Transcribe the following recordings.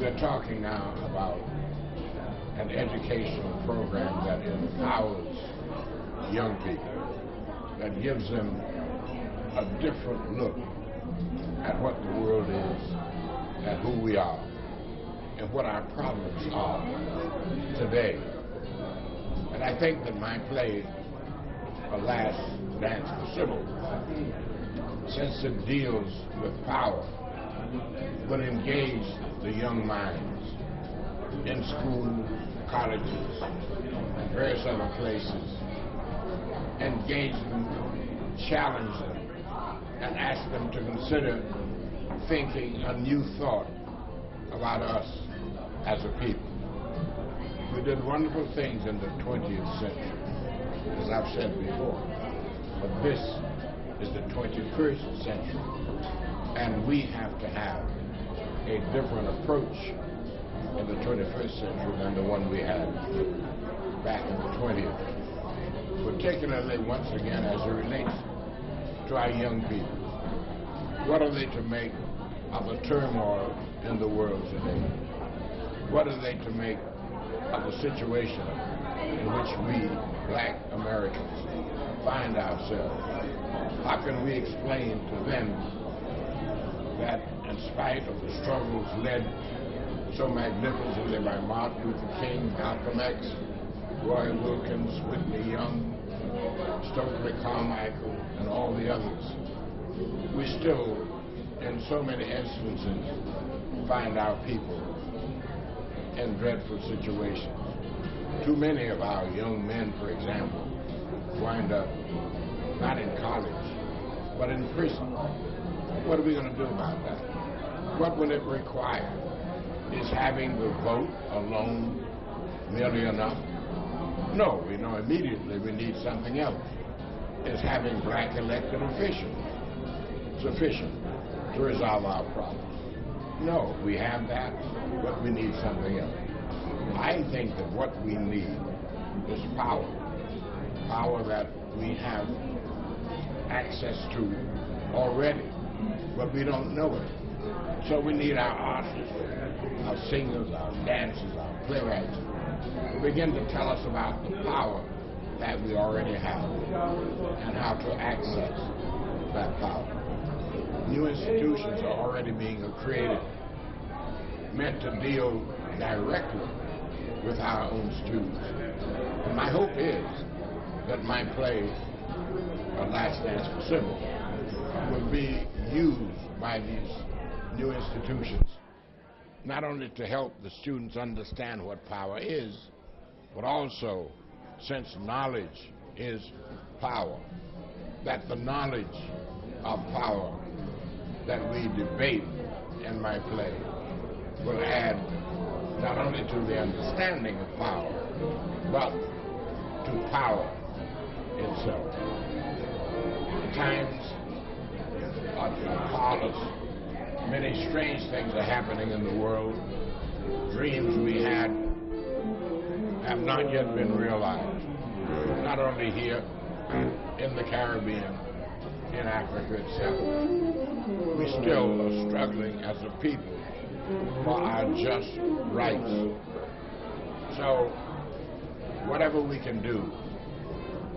We're talking now about an educational program that empowers young people, that gives them a different look at what the world is, at who we are, and what our problems are today. And I think that my play, A Last Dance for Sybil, since it deals with power, will engage the young minds in schools, colleges, and various other places, engage them, challenge them, and ask them to consider thinking a new thought about us as a people. We did wonderful things in the 20th century, as I've said before, but this is the 21st century, and we have to have a different approach in the 21st century than the one we had back in the 20th, particularly, once again, as it relates to our young people. What are they to make of the turmoil in the world today? What are they to make of the situation in which we, black Americans, find ourselves? How can we explain to them that in spite of the struggles led so magnificently by Martin Luther King, Malcolm X, Roy Wilkins, Whitney Young, Stokely Carmichael, and all the others, we still, in so many instances, find our people in dreadful situations. Too many of our young men, for example, wind up not in college, but in prison. What are we going to do about that? What will it require? Is having the vote alone merely enough? No, we know immediately we need something else. Is having black elected officials sufficient to resolve our problems? No, we have that, but we need something else. I think that what we need is power. Power that we have access to already, but we don't know it. So we need our artists, our singers, our dancers, our playwrights to begin to tell us about the power that we already have and how to access that power. New institutions are already being created, meant to deal directly with our own students. And my hope is that my play, A Last Dance for Sybil, will be used by these new institutions, not only to help the students understand what power is, but also, since knowledge is power, that the knowledge of power that we debate in my play will add not only to the understanding of power, but to power itself. The times are parlous. Many strange things are happening in the world. Dreams we had have not yet been realized, not only here in the Caribbean, in Africa itself. We still are struggling as a people for our just rights. So whatever we can do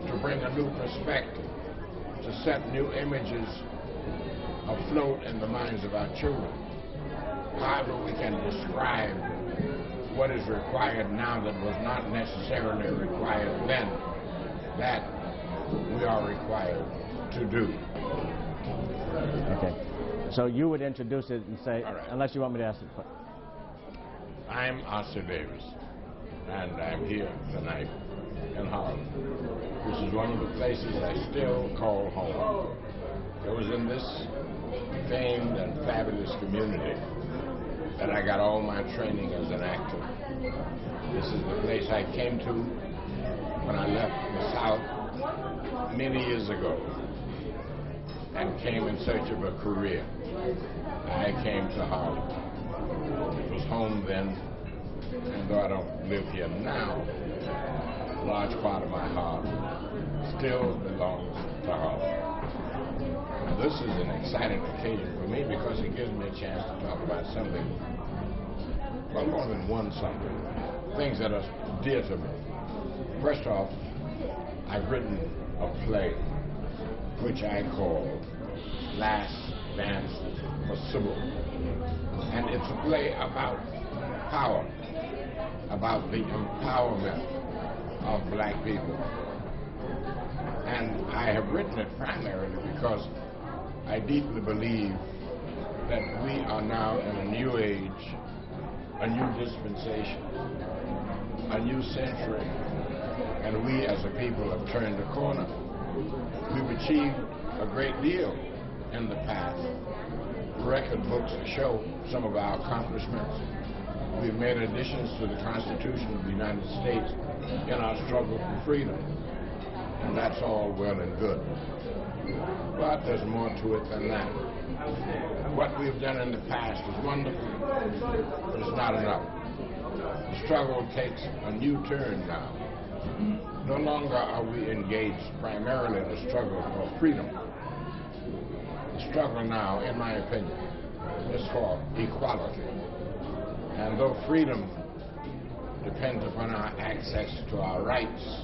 to bring a new perspective, to set new images afloat in the minds of our children, however we can describe what is required now that was not necessarily required then, that we are required to do. Okay. So you would introduce it and say, All right. Unless you want me to ask it. I'm Ossie Davis, and I'm here tonight in Harlem, which is one of the places I still call home. It was in this famed and fabulous community that I got all my training as an actor. This is the place I came to when I left the South many years ago and came in search of a career. I came to Harlem. It was home then, and though I don't live here now, a large part of my heart still belongs to Harlem. Now, this is an exciting occasion for me because it gives me a chance to talk about something well, more than one something, things that are dear to me. First off, I've written a play which I call Last Dance for Sybil. And it's a play about power, about the empowerment of black people. And I have written it primarily because I deeply believe that we are now in a new age, a new dispensation, a new century, and we as a people have turned a corner. We've achieved a great deal in the past. Record books show some of our accomplishments. We've made additions to the Constitution of the United States in our struggle for freedom, and that's all well and good. But there's more to it than that. What we've done in the past is wonderful, but it's not enough. The struggle takes a new turn now. No longer are we engaged primarily in the struggle for freedom. The struggle now, in my opinion, is for equality. And though freedom depends upon our access to our rights,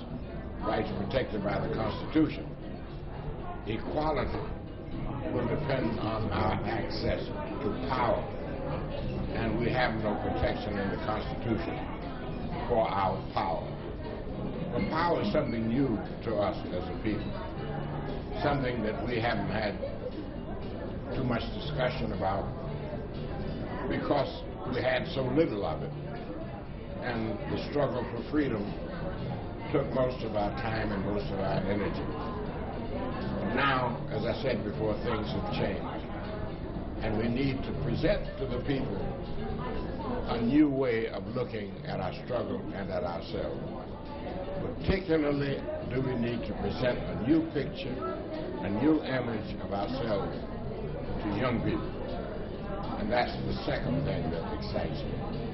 rights protected by the Constitution, equality will depend on our access to power. And we have no protection in the Constitution for our power. But power is something new to us as a people, something that we haven't had too much discussion about because we had so little of it. And the struggle for freedom took most of our time and most of our energy. But now, as I said before, things have changed. And we need to present to the people a new way of looking at our struggle and at ourselves. Particularly, do we need to present a new picture, a new image of ourselves to young people. And that's the second thing that excites me.